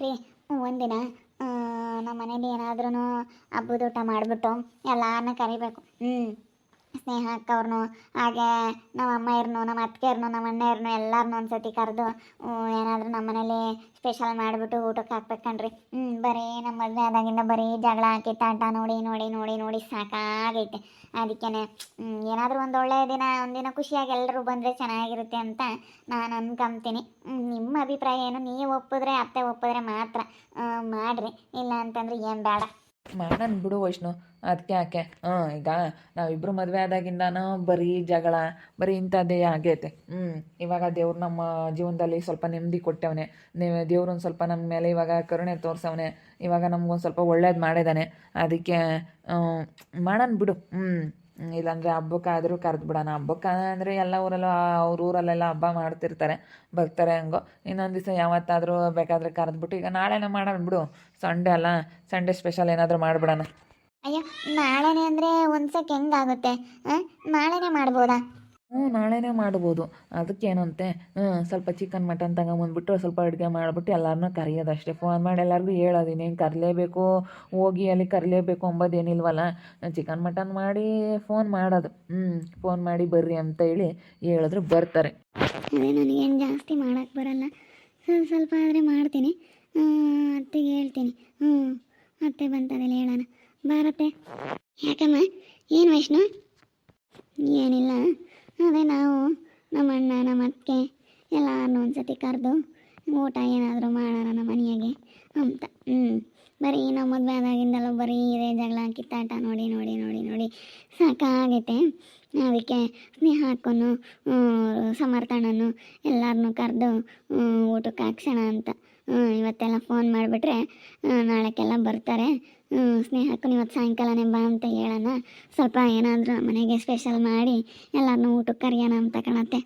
ರೀ ಒಂದಿನ ನಮ್ಮ ಮನೇಲಿ ಏನಾದ್ರೂ ಹಬ್ಬದ ಊಟ ಮಾಡಿಬಿಟ್ಟು ಎಲ್ಲಾರನ್ನ ಕರಿಬೇಕು. ಸ್ನೇಹ ಅಕ್ಕವ್ರನ್ನು, ಹಾಗೆ ನಮ್ಮ ಅಮ್ಮಯ್ಯರನ್ನು, ನಮ್ಮ ಅತ್ತಿಗೆಯರ್ನು, ನಮ್ಮ ಅಣ್ಣಯ್ಯರನ್ನು ಎಲ್ಲರನ್ನೂ ಒಂದ್ಸತಿ ಕರೆದು ಏನಾದರೂ ನಮ್ಮ ಮನೇಲಿ ಸ್ಪೆಷಲ್ ಮಾಡಿಬಿಟ್ಟು ಊಟಕ್ಕೆ ಹಾಕ್ಬೇಕು ಕಣ್ರಿ. ಬರೀ ನಮ್ಮ ಮದುವೆ ಆದಾಗಿಂದ ಬರೀ ಜಗಳ ಕಿತ್ತಾಟ ನೋಡಿ ನೋಡಿ ನೋಡಿ ನೋಡಿ ಸಾಕಾಗೈತೆ. ಅದಕ್ಕೇ ಏನಾದರೂ ಒಂದು ಒಳ್ಳೆಯ ದಿನ, ಒಂದಿನ ಖುಷಿಯಾಗಿ ಎಲ್ಲರೂ ಬಂದರೆ ಚೆನ್ನಾಗಿರುತ್ತೆ ಅಂತ ನಾನು ಅನ್ಕೊಂತೀನಿ. ನಿಮ್ಮ ಅಭಿಪ್ರಾಯ ಏನು? ನೀವು ಒಪ್ಪಿದ್ರೆ, ಅತ್ತೆ ಒಪ್ಪಿದ್ರೆ ಮಾತ್ರ ಮಾಡಿರಿ, ಇಲ್ಲ ಅಂತಂದ್ರೆ ಏನು ಬೇಡ. ಮಾಡೋಣ ಬಿಡು ವೈಷ್ಣು, ಅದಕ್ಕೆ ಯಾಕೆ. ಈಗ ನಾವಿಬ್ಬರು ಮದುವೆ ಆದಾಗಿಂದನೂ ಬರೀ ಜಗಳ, ಬರೀ ಇಂಥದ್ದೇ ಆಗೈತೆ. ಇವಾಗ ದೇವ್ರು ನಮ್ಮ ಜೀವನದಲ್ಲಿ ಸ್ವಲ್ಪ ನೆಮ್ಮದಿ ಕೊಟ್ಟವನೆ. ದೇವ್ರು ಒಂದು ಸ್ವಲ್ಪ ನಮ್ಮ ಮೇಲೆ ಇವಾಗ ಕರುಣೆ ತೋರಿಸವನೆ. ಇವಾಗ ನಮ್ಗೊಂದು ಸ್ವಲ್ಪ ಒಳ್ಳೇದು ಮಾಡಿದ್ದಾನೆ. ಅದಕ್ಕೆ ಮಾಡೋಣ ಬಿಡು. ಇಲ್ಲಾಂದರೆ ಹಬ್ಬಕ್ಕಾದರೂ ಕರೆದು ಬಿಡೋಣ. ಹಬ್ಬಕ್ಕೆ ಅಂದರೆ ಎಲ್ಲ ಊರಲ್ಲೂ ಅವ್ರ ಊರಲ್ಲೆಲ್ಲ ಹಬ್ಬ ಮಾಡ್ತಿರ್ತಾರೆ, ಬರ್ತಾರೆ. ಹಂಗೋ ಇನ್ನೊಂದು ದಿವಸ ಯಾವತ್ತಾದರೂ ಬೇಕಾದರೆ ಕರೆದ್ಬಿಟ್ಟು, ಈಗ ನಾಳೆನೇ ಮಾಡೋಣ ಬಿಡು. ಸಂಡೇ ಅಲ್ಲ, ಸಂಡೇ ಸ್ಪೆಷಲ್ ಏನಾದರೂ ಮಾಡಿಬಿಡೋಣ. ಅಯ್ಯೋ, ನಾಳೆನೇ ಅಂದರೆ ಒಂದ್ಸಕ್ಕೆ ಹೆಂಗಾಗುತ್ತೆ? ನಾಳೆನೇ ಮಾಡ್ಬೋದಾ? ನಾಳೆನೇ ಮಾಡ್ಬೋದು. ಅದಕ್ಕೇನಂತೆ, ಸ್ವಲ್ಪ ಚಿಕನ್ ಮಟನ್ ತಗೊಂಬಂದ್ಬಿಟ್ಟು ಸ್ವಲ್ಪ ಅಡುಗೆ ಮಾಡಿಬಿಟ್ಟು ಎಲ್ಲರನ್ನೂ ಕರೆಯೋದಷ್ಟೇ. ಫೋನ್ ಮಾಡಿ ಎಲ್ಲರಿಗೂ ಹೇಳೋದು. ಇನ್ನೇನು ಕರಲೇಬೇಕು, ಹೋಗಿ ಅಲ್ಲಿ ಕರಲೇಬೇಕು ಅಂಬೋದೇನಿಲ್ವಲ್ಲ. ಚಿಕನ್ ಮಟನ್ ಮಾಡಿ ಫೋನ್ ಮಾಡೋದು. ಫೋನ್ ಮಾಡಿ ಬರ್ರಿ ಅಂತ ಹೇಳಿ ಹೇಳಿದ್ರೆ ಬರ್ತಾರೆ. ಅದೇ ನನಗೇನು ಜಾಸ್ತಿ ಮಾಡೋಕ್ಕೆ ಬರಲ್ಲ, ಸ್ವಲ್ಪ ಸ್ವಲ್ಪ ಆದರೆ ಮಾಡ್ತೀನಿ. ಅತ್ತೆಗೆ ಹೇಳ್ತೀನಿ. ಅತ್ತೆ ಬಂತದೆಲ್ಲ ಹೇಳೋಣ. ಬಾರತ್ತೆ. ಯಾಕಮ್ಮ, ಏನು ವೈಷ್ಣು? ಏನಿಲ್ಲ, ಅದೇ ನಾವು ನಮ್ಮ ಅಣ್ಣ, ನಮ್ಮ ಅತ್ತೆ ಎಲ್ಲರನ್ನೂ ಒಂದ್ಸತಿ ಕರೆದು ಊಟ ಏನಾದರೂ ಮಾಡೋಣ ನಮ್ಮ ಮನೆಯಾಗೆ ಅಂತ. ಬರೀ ನಾವು ಮದುವೆ ಆದಾಗಿಂದಲೂ ಬರೀ ಇದೇ ಜಗಳ ಕಿತ್ತಾಟ ನೋಡಿ ನೋಡಿ ನೋಡಿ ನೋಡಿ ಸಾಕಾಗೈತೆ. ಅದಕ್ಕೆ ಸ್ನೇಹ ಹಾಕ್ಕೊಂಡು ಸಮರ್ಥನನ್ನು ಎಲ್ಲರನ್ನೂ ಕರೆದು ಊಟಕ್ಕೆ ಹಾಕ್ಸೋಣ ಅಂತ. ಇವತ್ತೆಲ್ಲ ಫೋನ್ ಮಾಡಿಬಿಟ್ರೆ ನಾಳೆಕ್ಕೆಲ್ಲ ಬರ್ತಾರೆ. ಸ್ನೇಹಕ್ಕೂ ಇವತ್ತು ಸಾಯಂಕಾಲನೇ ಬಾ ಅಂತ ಹೇಳೋಣ. ಸ್ವಲ್ಪ ಏನಾದರೂ ಮನೆಗೆ ಸ್ಪೆಷಲ್ ಮಾಡಿ ಎಲ್ಲರನ್ನೂ ಊಟಕ್ಕೆ ಕರೆಯೋಣ ಅಂತ ಕಾಣತ್ತೆ.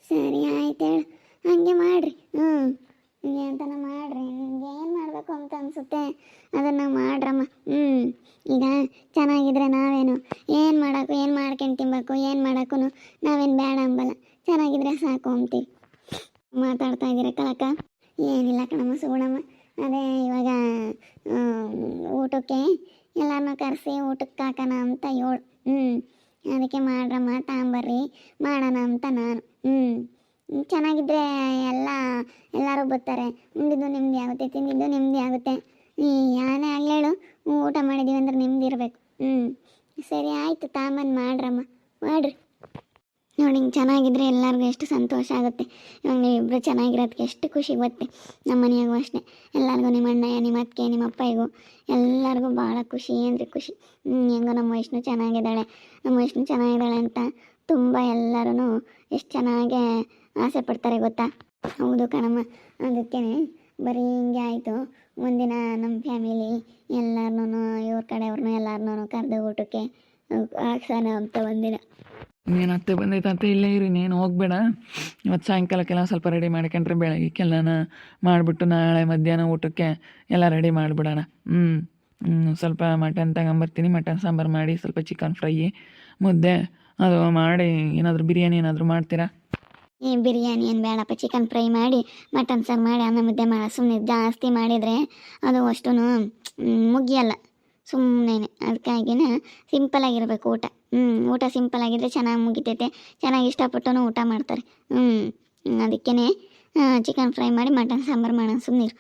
ಸರಿ ಆಯ್ತು ಹೇಳು, ಹಂಗೆ ಮಾಡಿರಿ. ಹಿಂಗೆ ಅಂತನ ಮಾಡಿರಿ. ನಿಮ್ಗೆ ಏನು ಮಾಡಬೇಕು ಅಂತ ಅನಿಸುತ್ತೆ ಅದನ್ನು ಮಾಡ್ರಮ್ಮ. ಈಗ ಚೆನ್ನಾಗಿದ್ರೆ ನಾವೇನು ಏನು ಮಾಡೋಕ್ಕೂ, ಏನು ಮಾಡ್ಕೊಂಡು ತಿನ್ಬೇಕು, ಏನು ಮಾಡೋಕ್ಕೂ ನಾವೇನು ಬೇಡ ಅಂಬಲ್ಲ. ಚೆನ್ನಾಗಿದ್ರೆ ಸಾಕು ಅಂತೀವಿ. ಮಾತಾಡ್ತಾ ಇದ್ದೀರ ಕಳಕ? ಏನಿಲ್ಲ ಕಣಮ್ಮ, ಸುಗುಣಮ್ಮ. ಅದೇ ಇವಾಗ ಊಟಕ್ಕೆ ಎಲ್ಲರನ್ನೂ ಕರೆಸಿ ಊಟಕ್ಕೆ ಹಾಕೋಣ ಅಂತ ಹೇಳು. ಅದಕ್ಕೆ ಮಾಡ್ರಮ್ಮ, ತಾಂಬರ್ರಿ ಮಾಡೋಣ ಅಂತ ನಾನು. ಚೆನ್ನಾಗಿದ್ದರೆ ಎಲ್ಲರೂ ಬರ್ತಾರೆ. ಉಂಡಿದ್ದು ನೆಮ್ಮದಿ ಆಗುತ್ತೆ, ತಿಂದಿದ್ದು ನೆಮ್ಮದಿ ಆಗುತ್ತೆ. ಯಾನೇ ಹೇಳು, ಊಟ ಮಾಡಿದ್ದೀವಿ ಅಂದ್ರೆ ನೆಮ್ಮದಿ ಇರಬೇಕು. ಸರಿ ಆಯಿತು, ತಾಂಬಂದು ಮಾಡ್ರಮ್ಮ, ಮಾಡಿರಿ. ನೋಡಿ, ಹಿಂಗೆ ಚೆನ್ನಾಗಿದ್ರೆ ಎಲ್ಲರಿಗೂ ಎಷ್ಟು ಸಂತೋಷ ಆಗುತ್ತೆ. ಇವಾಗ ನೀವಿಬ್ಬರು ಚೆನ್ನಾಗಿರೋದಕ್ಕೆ ಎಷ್ಟು ಖುಷಿ ಗೊತ್ತೆ. ನಮ್ಮ ಮನೆಯಾಗೂ ಅಷ್ಟೇ, ಎಲ್ಲರಿಗೂ, ನಿಮ್ಮ ಅಣ್ಣಯ್ಯ, ನಿಮ್ಮ ಅತ್ತಿಗೆ, ನಿಮ್ಮ ಅಪ್ಪಯ್ಯಗೂ ಎಲ್ಲರಿಗೂ ಭಾಳ ಖುಷಿ ಅಂದರೆ ಖುಷಿ. ಹೆಂಗೋ ನಮ್ಮ ವೈಷ್ಣು ಚೆನ್ನಾಗಿದ್ದಾಳೆ, ನಮ್ಮ ವೈಷ್ಣು ಚೆನ್ನಾಗಿದ್ದಾಳೆ ಅಂತ ತುಂಬ ಎಲ್ಲರೂ ಎಷ್ಟು ಚೆನ್ನಾಗೆ ಆಸೆ ಪಡ್ತಾರೆ ಗೊತ್ತಾ? ಹೌದು ಕಣಮ್ಮ. ಅದಕ್ಕೇ ಬರೀ ಹಿಂಗೆ ಆಯಿತು. ಒಂದಿನ ನಮ್ಮ ಫ್ಯಾಮಿಲಿ ಎಲ್ಲರನ್ನೂ, ಇವ್ರ ಕಡೆಯವ್ರನ್ನೂ ಎಲ್ಲರನ್ನೂ ಕರೆದು ಊಟಕ್ಕೆ ಹಾಕ್ಸೋಣ ಅಂತ ಒಂದಿನ. ನೀನು ಅತ್ತೆ ಬಂದೈತೆ ಅತ್ತೆ, ಇಲ್ಲೇ ಇರಿ, ನೀನು ಹೋಗಬೇಡ. ಇವತ್ತು ಸಾಯಂಕಾಲಕ್ಕೆಲ್ಲ ಸ್ವಲ್ಪ ರೆಡಿ ಮಾಡ್ಕೊಂಡ್ರೆ ಬೆಳಗ್ಗೆಕ್ಕೆಲ್ಲನ ಮಾಡಿಬಿಟ್ಟು ನಾಳೆ ಮಧ್ಯಾಹ್ನ ಊಟಕ್ಕೆ ಎಲ್ಲ ರೆಡಿ ಮಾಡಿಬಿಡೋಣ. ಸ್ವಲ್ಪ ಮಟನ್ ತಗೊಂಬರ್ತೀನಿ, ಮಟನ್ ಸಾಂಬಾರು ಮಾಡಿ, ಸ್ವಲ್ಪ ಚಿಕನ್ ಫ್ರೈ, ಮುದ್ದೆ ಅದು ಮಾಡಿ, ಏನಾದರೂ ಬಿರಿಯಾನಿ ಏನಾದರೂ ಮಾಡ್ತೀರಾ? ಬಿರಿಯಾನಿ ಏನು ಬೇಡಪ್ಪ, ಚಿಕನ್ ಫ್ರೈ ಮಾಡಿ, ಮಟನ್ ಸಾರು ಮಾಡಿ, ಅನ್ನ ಮುದ್ದೆ ಮಾಡಿ. ಸುಮ್ಮನೆ ಜಾಸ್ತಿ ಮಾಡಿದರೆ ಅದು ಅಷ್ಟು ಮುಗಿಯಲ್ಲ, ಸುಮ್ಮನೆ. ಅದಕ್ಕಾಗಿನ ಸಿಂಪಲಾಗಿರಬೇಕು ಊಟ. ಊಟ ಸಿಂಪಲಾಗಿದ್ದರೆ ಚೆನ್ನಾಗಿ ಮುಗಿತೈತೆ, ಚೆನ್ನಾಗಿ ಇಷ್ಟಪಟ್ಟು ಊಟ ಮಾಡ್ತಾರೆ. ಅದಕ್ಕೇ ಚಿಕನ್ ಫ್ರೈ ಮಾಡಿ ಮಟನ್ ಸಾಂಬಾರು ಮಾಡೋಣ. ಸುಮ್ಮನಿರು.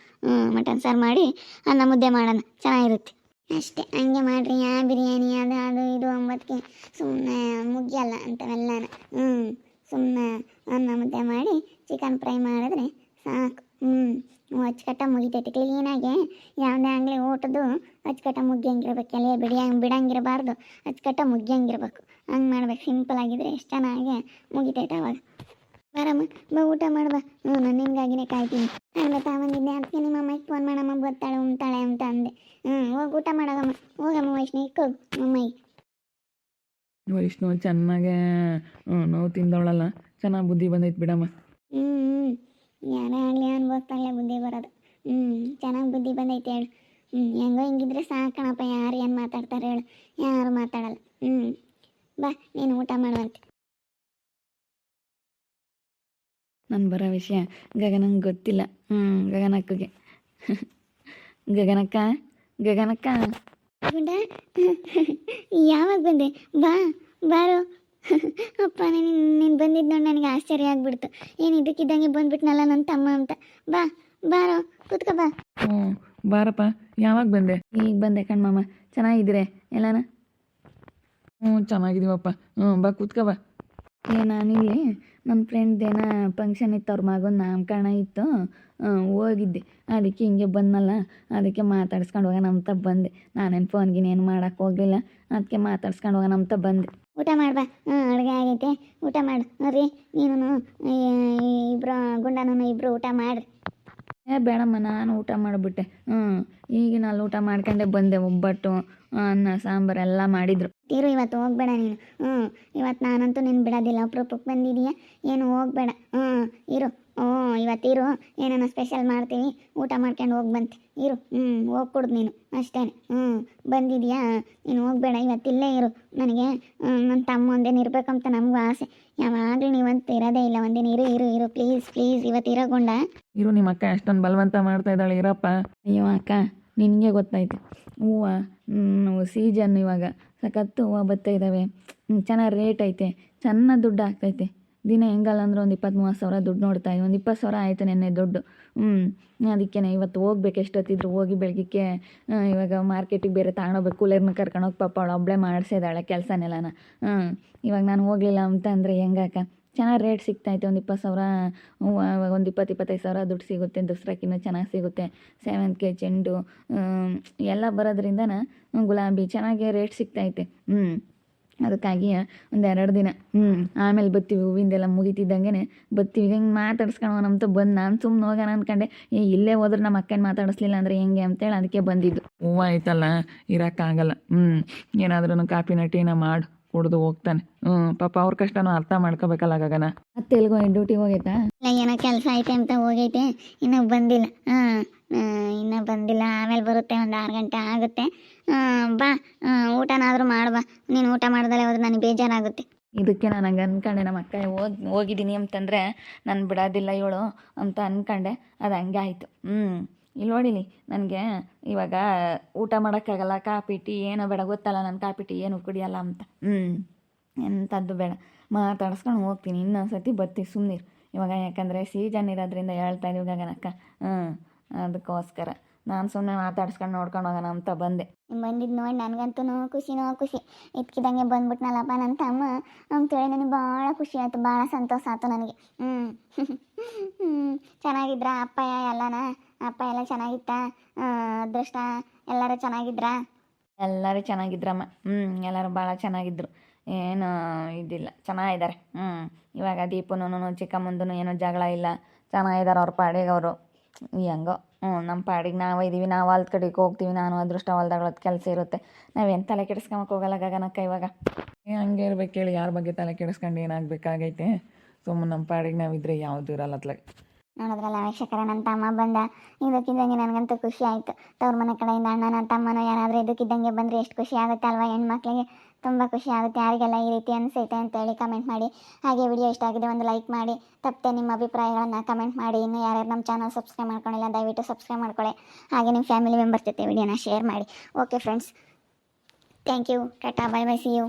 ಮಟನ್ ಸಾರು ಮಾಡಿ ಅನ್ನ ಮುದ್ದೆ ಮಾಡೋಣ, ಚೆನ್ನಾಗಿರುತ್ತೆ ಅಷ್ಟೇ. ಹಂಗೆ ಮಾಡಿರಿ. ಬಿರಿಯಾನಿ ಅದು ಅದು ಇದು ಅಂಬದಕ್ಕೆ ಸುಮ್ಮನೆ ಮುಗಿಯಲ್ಲ ಅಂಥವೆಲ್ಲನ. ಸುಮ್ಮನೆ ಅನ್ನ ಮುದ್ದೆ ಮಾಡಿ ಚಿಕನ್ ಫ್ರೈ ಮಾಡಿದ್ರೆ ಸಾಕು. ಅಚ್ಚುಕಟ್ಟ ಮುಗಿತೈತೆ ಕ್ಲೀನಾಗಿ. ಯಾವುದೇ ಆಗಲಿ ಊಟದ್ದು ಅಚ್ಚುಕಟ್ಟ ಮುಗಿಯಂಗಿರ್ಬೇಕು. ಎಲೆ ಬಿಡಂಗಿರಬಾರ್ದು, ಅಚ್ಚುಕಟ್ಟ ಮುಗಿಯಂಗಿರ್ಬೇಕು. ಹಂಗೆ ಮಾಡ್ಬೇಕು. ಸಿಂಪಲಾಗಿದ್ದರೆ ಎಷ್ಟು ಚೆನ್ನಾಗಿ ಮುಗಿತೈತೆ ಅವಾಗ. ಬರಮ್ಮ, ಬಾ ಊಟ ಮಾಡ್ಬಾ. ನಾನು ನಿಮ್ಗಾಗಿನೇ ಕಾಯ್ತೀನಿ. ನಾನು ತಾವಂದಿದ್ದೆ, ಅದಕ್ಕೆ ನಿಮ್ಮ ಅಮ್ಮಗೆ ಫೋನ್ ಮಾಡಮ್ಮ, ಬರ್ತಾಳೆ ಉಣ್ತಾಳೆ ಅಂತ ಅಂದೆ. ಹೋಗಿ ಊಟ ಮಾಡೋಗಮ್ಮ. ಹೋಗಮ್ಮ ವೈಷ್ಣು, ಇಕ್ಕೋಗು ಅಮ್ಮಗೆ. ವೈಷ್ಣು ಚೆನ್ನಾಗೆ ನೋವು ತಿಂದವಳಲ್ಲ, ಚೆನ್ನಾಗಿ ಬುದ್ಧಿ ಬಂದೈತೆ ಬಿಡಮ್ಮ. ಯಾರೇ ಆಗಲಿ ಅನ್ಬೋಗ್ತಾಳೆ ಬುದ್ಧಿ ಬರೋದು. ಚೆನ್ನಾಗಿ ಬುದ್ಧಿ ಬಂದೈತೆ ಹೇಳು. ಹೆಂಗೋ ಹಿಂಗಿದ್ರೆ ಸಾಕಣಪ್ಪ. ಯಾರು ಏನು ಮಾತಾಡ್ತಾರೆ ಹೇಳು? ಯಾರು ಮಾತಾಡಲ್ಲ. ಬಾ, ನೀನು ಊಟ ಮಾಡುವಂತೆ. ನಾನು ಬರೋ ವಿಷಯ ಗಗನಂಗೆ ಗೊತ್ತಿಲ್ಲ. ಗಗನಕ್ಕಗೆ ಗಗನಕ್ಕ ಗಗನಕ್ಕ ಗುಂಡ ಯಾವಾಗ ಬಂದೆ? ಬಾ ಬಾರೋ. ಅಪ್ಪ ನೀನು ಬಂದಿದ್ದು ನೋಡಿ ನನಗೆ ಆಶ್ಚರ್ಯ ಆಗ್ಬಿಡ್ತು. ಏನು ಇದಕ್ಕಿದ್ದಂಗೆ ಬಂದ್ಬಿಟ್ನಲ್ಲ ನನ್ನ ತಮ್ಮ ಅಂತ. ಬಾ ಬಾರೋ, ಕೂತ್ಕೋ ಬಾ. ಹ್ಞೂ ಬಾರಪ್ಪ. ಯಾವಾಗ ಬಂದೆ? ಈಗ ಬಂದೆ ಕಣ್ಮಮ್ಮ. ಚೆನ್ನಾಗಿದ್ದೀರೆ ಎಲ್ಲಾನ? ಹ್ಞೂ ಚೆನ್ನಾಗಿದ್ದೀವಪ್ಪ. ಹ್ಞೂ ಬಾ ಕೂತ್ಕೋ ಬಾ. ನಾನಿಲ್ಲಿ ನಮ್ಮ ಫ್ರೆಂಡ್ದೇನ ಫಂಕ್ಷನ್ ಇತ್ತು, ಅವ್ರ ಮಗನ ನಾಮಕರಣ ಇತ್ತು, ಹೋಗಿದ್ದೆ. ಅದಕ್ಕೆ ಹಿಂಗೆ ಬಂದನಲ್ಲ, ಅದಕ್ಕೆ ಮಾತಾಡ್ಸ್ಕೊಂಡು ಹೋಗೋಣ ಅಂತ ಬಂದೆ. ನಾನೇನು ಫೋನ್ಗಿನ ಏನು ಮಾಡೋಕ್ಕೆ ಹೋಗಲಿಲ್ಲ, ಅದಕ್ಕೆ ಮಾತಾಡ್ಸ್ಕೊಂಡು ಹೋಗೋಣ ಅಂತ ಬಂದೆ. ಊಟ ಮಾಡ್ಬಾ. ಅಡುಗೆ ಆಗೈತೆ, ಊಟ ಮಾಡು. ರೀ ನೀನು ಇಬ್ಬರು ಗುಂಡನೂ ಇಬ್ಬರು ಊಟ ಮಾಡಿರಿ. ಬೇಡಮ್ಮ, ನಾನು ಊಟ ಮಾಡಿಬಿಟ್ಟೆ. ಈಗಿನ ಅಲ್ಲಿ ಊಟ ಮಾಡ್ಕೊಂಡೆ ಬಂದೆ. ಒಬ್ಬಟ್ಟು, ಅನ್ನ, ಸಾಂಬಾರು ಎಲ್ಲ ಮಾಡಿದರು. ಇರು, ಇವತ್ತು ಹೋಗ್ಬೇಡ ನೀನು. ಇವತ್ತು ನಾನಂತೂ ನಿನ್ನ ಬಿಡೋದಿಲ್ಲ. ಅಪ್ರೂಪಕ್ಕೆ ಬಂದಿದೀಯಾ, ಏನು ಹೋಗ್ಬೇಡ. ಇರು. ಇವತ್ತಿರು, ಏನೇನೋ ಸ್ಪೆಷಲ್ ಮಾಡ್ತೀವಿ, ಊಟ ಮಾಡ್ಕೊಂಡು ಹೋಗಿ ಬಂತೆ. ಇರು. ಹೋಗಿ ಕೊಡ್ದು ನೀನು ಅಷ್ಟೇ. ಬಂದಿದೆಯಾ, ನೀನು ಹೋಗ್ಬೇಡ, ಇವತ್ತಿಲ್ಲೇ ಇರು. ನನಗೆ ನನ್ನ ತಮ್ಮ ಒಂದೇನು ಇರ್ಬೇಕಂತ ನಮಗೂ ಆಸೆ. ಯಾವಾಗಲೂ ನೀವಂತೂ ಇರೋದೇ ಇಲ್ಲ. ಒಂದಿನ ಇರು ಇರು ಇರು ಪ್ಲೀಸ್ ಪ್ಲೀಸ್. ಇವತ್ತು ಇರೋಗೊಂಡ ಇರು, ನಿಮ್ಮ ಅಕ್ಕ ಎಷ್ಟೊಂದು ಬಲವಂತ ಮಾಡ್ತಾ ಇದ್ದಾಳೆ, ಇರಪ್ಪ. ಅಯ್ಯೋ ಅಕ್ಕ, ನಿನಗೆ ಗೊತ್ತೈತೆ, ಹೂವು ಸೀಸನ್ ಇವಾಗ ಸಖತ್ತು ಹೂವು ಬರ್ತಾ ಇದ್ದಾವೆ. ಚೆನ್ನಾಗಿ ರೇಟ್ ಐತೆ, ಚೆನ್ನಾಗಿ ದುಡ್ಡು ಆಗ್ತೈತೆ. ದಿನ ಹೆಂಗಲ್ಲ ಅಂದ್ರೆ ಒಂದು 20-30 ಸಾವಿರ ದುಡ್ಡು ನೋಡ್ತಾ ಇದ್ದೆ. ಒಂದು 20 ಸಾವಿರ ಆಯಿತು ನೆನ್ನೆ ದುಡ್ಡು. ಅದಕ್ಕೆ ಇವತ್ತು ಹೋಗ್ಬೇಕು. ಎಷ್ಟೊತ್ತಿದ್ರು ಹೋಗಿ ಬೆಳಗ್ಗೆ ಇವಾಗ ಮಾರ್ಕೆಟಿಗೆ ಬೇರೆ ತಗೊಂಡೋಗ್ಬೇಕು. ಕೂಲರ್ನ ಕರ್ಕೊಂಡೋಗಿ ಪಾಪ ಅವಳು ಒಬ್ಬಳೇ ಮಾಡಿಸಿದಾಳೆ ಕೆಲಸನೆಲ್ಲನ. ಇವಾಗ ನಾನು ಹೋಗಲಿಲ್ಲ ಅಂತಂದರೆ ಹೆಂಗಾಕ? ಚೆನ್ನಾಗಿ ರೇಟ್ ಸಿಗ್ತಾಯಿತ್ತು. ಒಂದು 20 ಸಾವಿರ ಒಂದು 20-25 ಸಾವಿರ ದುಡ್ಡು ಸಿಗುತ್ತೆ. ದಸರಾಕ್ಕಿನ್ನೂ ಚೆನ್ನಾಗಿ ಸಿಗುತ್ತೆ. ಸೇವಂತಿಗೆ, ಚೆಂಡು ಎಲ್ಲ ಬರೋದ್ರಿಂದನ ಗುಲಾಬಿ ಚೆನ್ನಾಗಿ ರೇಟ್ ಸಿಗ್ತೈತೆ. ಅದಕ್ಕಾಗಿ ಒಂದು 2 ದಿನ ಆಮೇಲೆ ಬರ್ತೀವಿ. ಹೂವಿಂದೆಲ್ಲ ಮುಗಿತಿದ್ದಂಗೆ ಬರ್ತೀವಿ. ಹಿಂಗೆ ಮಾತಾಡ್ಸ್ಕೊಂಡು ನಮ್ತ ಬಂದು ನಾನು ಸುಮ್ಮನೆ ಹೋಗೋಣ ಅಂದ್ಕೊಂಡೆ. ಇಲ್ಲೇ ಹೋದ್ರೆ ನಮ್ಮ ಅಕ್ಕನ ಮಾತಾಡಿಸ್ಲಿಲ್ಲ ಅಂದರೆ ಹೆಂಗೆ ಅಂತೇಳಿ ಅದಕ್ಕೆ ಬಂದಿದ್ದು. ಹೂವು ಆಯ್ತಲ್ಲ, ಇರೋಕ್ಕಾಗಲ್ಲ. ಏನಾದ್ರೂ ಕಾಫಿನ ಟೀನ ಮಾಡಿ ಕುಡ್ದು ಹೋಗ್ತಾನೆ. ಪಾಪ ಅವ್ರ ಕಷ್ಟನೂ ಅರ್ಥ ಮಾಡ್ಕೋಬೇಕಲ್ಲ ಗಗನ. ಮತ್ತೆ ಎಲ್ಗೋ ಡ್ಯೂಟಿಗೆ ಹೋಗೈತಾ? ಇಲ್ಲ, ಏನೋ ಕೆಲಸ ಐತೆ ಅಂತ ಹೋಗೈತೆ. ಇನ್ನೂ ಬಂದಿಲ್ಲ. ಇನ್ನೂ ಬಂದಿಲ್ಲ. ಆಮೇಲೆ ಬರುತ್ತೆ. ಒಂದು 6 ಗಂಟೆ ಆಗುತ್ತೆ. ಬಾ, ಊಟನಾದರೂ ಮಾಡುವ. ನೀನು ಊಟ ಮಾಡ್ದಲೇ ಹೋದ್ರೆ ನನಗೆ ಬೇಜಾರಾಗುತ್ತೆ. ಇದಕ್ಕೆ ನಾನು ಹಂಗೆ ಅಂದ್ಕೊಂಡೆ. ನಮ್ಮ ಅಕ್ಕ ಹೋಗಿದ್ದೀನಿ ಅಂತಂದರೆ ನಾನು ಬಿಡೋದಿಲ್ಲ ಇವಳು ಅಂತ ಅಂದ್ಕೊಂಡೆ. ಅದು ಹಂಗೆ ಆಯಿತು. ಇಲ್ಲಿ ನೋಡಿಲಿ, ನನಗೆ ಇವಾಗ ಊಟ ಮಾಡೋಕ್ಕಾಗಲ್ಲ. ಕಾಫಿ ಟೀ ಏನೋ ಬೇಡ, ಗೊತ್ತಲ್ಲ ನಾನು ಕಾಫಿ ಟೀ ಏನು ಕುಡಿಯಲ್ಲ ಅಂತ. ಎಂಥದ್ದು ಬೇಡ, ಮಾತಾಡ್ಸ್ಕೊಂಡು ಹೋಗ್ತೀನಿ. ಇನ್ನೊಂದು ಸತಿ ಬರ್ತೀವಿ, ಸುಮ್ಮನಿರು ಇವಾಗ. ಯಾಕಂದರೆ ಸೀಸನ್ ಇರೋದ್ರಿಂದ ಹೇಳ್ತಾ ಇದೀವಿ ಗಗನಕ್ಕ. ಅದಕ್ಕೋಸ್ಕರ ನಾನು ಸುಮ್ಮನೆ ಮಾತಾಡ್ಸ್ಕೊಂಡು ನೋಡ್ಕೊಂಡು ಹೋಗೋಣ ಅಂತ ಬಂದೆ. ಬಂದಿದ್ದು ನೋಡಿ ನನಗಂತೂ ಖುಷಿ. ಇದ್ಕಿದಂಗೆ ಬಂದ್ಬಿಟ್ನಲ್ಲಪ್ಪ ನನ್ನ ತಮ್ಮ ಅಂತೇಳಿ ನನಗೆ ಭಾಳ ಖುಷಿ ಆಯಿತು. ಭಾಳ ಸಂತೋಷ ಆಯ್ತು ನನಗೆ. ಚೆನ್ನಾಗಿದ್ರ ಅಪ್ಪಯ್ಯ ಎಲ್ಲನ? ಅಪ್ಪ ಎಲ್ಲ ಚೆನ್ನಾಗಿತ್ತ? ಅದೃಷ್ಟ ಎಲ್ಲರೂ ಚೆನ್ನಾಗಿದ್ರಾ? ಎಲ್ಲರೂ ಚೆನ್ನಾಗಿದ್ರಮ್ಮ. ಎಲ್ಲರೂ ಭಾಳ ಚೆನ್ನಾಗಿದ್ರು. ಏನು ಇದಿಲ್ಲ, ಚೆನ್ನಾಗಿದ್ದಾರೆ. ಇವಾಗ ದೀಪನೂ ಚಿಕ್ಕಮ್ಮಂದೂ ಏನೋ ಜಗಳ ಇಲ್ಲ, ಚೆನ್ನಾಗಿದ್ದಾರೆ ಅವ್ರ ಪಾಡಿಗೆ ಅವರು. ಹೆಂಗೋ ನಮ್ಮ ಪಾಡಿಗೆ ನಾವು ಇದ್ದೀವಿ. ನಾವು ಹೊಲ್ದ ಕಡೆಗೆ ಹೋಗ್ತೀವಿ. ನಾನು ಅದೃಷ್ಟ ಹೊಲ್ದಾಗಳದ್ದು ಕೆಲಸ ಇರುತ್ತೆ. ನಾವೇನು ತಲೆ ಕೆಡಿಸ್ಕೊಂಬಕ್ಕೆ ಹೋಗಲ್ಲ ಗಗನಕ್ಕ ಇವಾಗ. ಹಂಗೆ ಇರ್ಬೇಕು ಹೇಳಿ. ಯಾರ ಬಗ್ಗೆ ತಲೆ ಕೆಡಿಸ್ಕೊಂಡು ಏನಾಗಬೇಕಾಗೈತೆ? ಸುಮ್ಮನೆ ನಮ್ಮ ಪಾಡಿಗೆ ನಾವಿದ್ರೆ ಯಾವುದು ಇರಲ್ಲ ಅತ್ಲಾಗೆ. ನೋಡಿದ್ರಲ್ಲ ವೀಕ್ಷಕರ, ನನ್ನ ತಮ್ಮ ಬಂದ. ಇದಕ್ಕಿದ್ದಂಗೆ ನನಗಂತೂ ಖುಷಿ ಆಯಿತು. ತವ್ರ ಮನೆ ಕಡೆಯಿಂದ ಅಣ್ಣ, ನನ್ನ ತಮ್ಮನೋ ಯಾರಾದರೂ ಇದಕ್ಕಿದ್ದಂಗೆ ಬಂದರೆ ಎಷ್ಟು ಖುಷಿ ಆಗುತ್ತೆ ಅಲ್ವಾ? ಹೆಣ್ಮಕ್ಳಿಗೆ ತುಂಬ ಖುಷಿ ಆಗುತ್ತೆ. ಯಾರಿಗೆಲ್ಲ ಈ ರೀತಿ ಅನಿಸೈತೆ ಅಂತೇಳಿ ಕಮೆಂಟ್ ಮಾಡಿ. ಹಾಗೆ ವಿಡಿಯೋ ಇಷ್ಟ ಆಗಿದೆ ಒಂದು ಲೈಕ್ ಮಾಡಿ. ತಪ್ಪದೆ ನಿಮ್ಮ ಅಭಿಪ್ರಾಯಗಳನ್ನು ಕಮೆಂಟ್ ಮಾಡಿ. ಇನ್ನು ಯಾರ್ಯಾರು ನಮ್ಮ ಚಾನಲ್ ಸಬ್ಸ್ಕ್ರೈಬ್ ಮಾಡ್ಕೊಂಡಿಲ್ಲ ದಯವಿಟ್ಟು ಸಬ್ಸ್ಕ್ರೈಬ್ ಮಾಡ್ಕೊಳ್ಳಿ. ಹಾಗೆ ನಿಮ್ಮ ಫ್ಯಾಮಿಲಿ ಮೆಂಬರ್ಸ್ ಜೊತೆ ವಿಡಿಯೋನ ಶೇರ್ ಮಾಡಿ. Okay friends, thank you. Tata, bye bye, see you.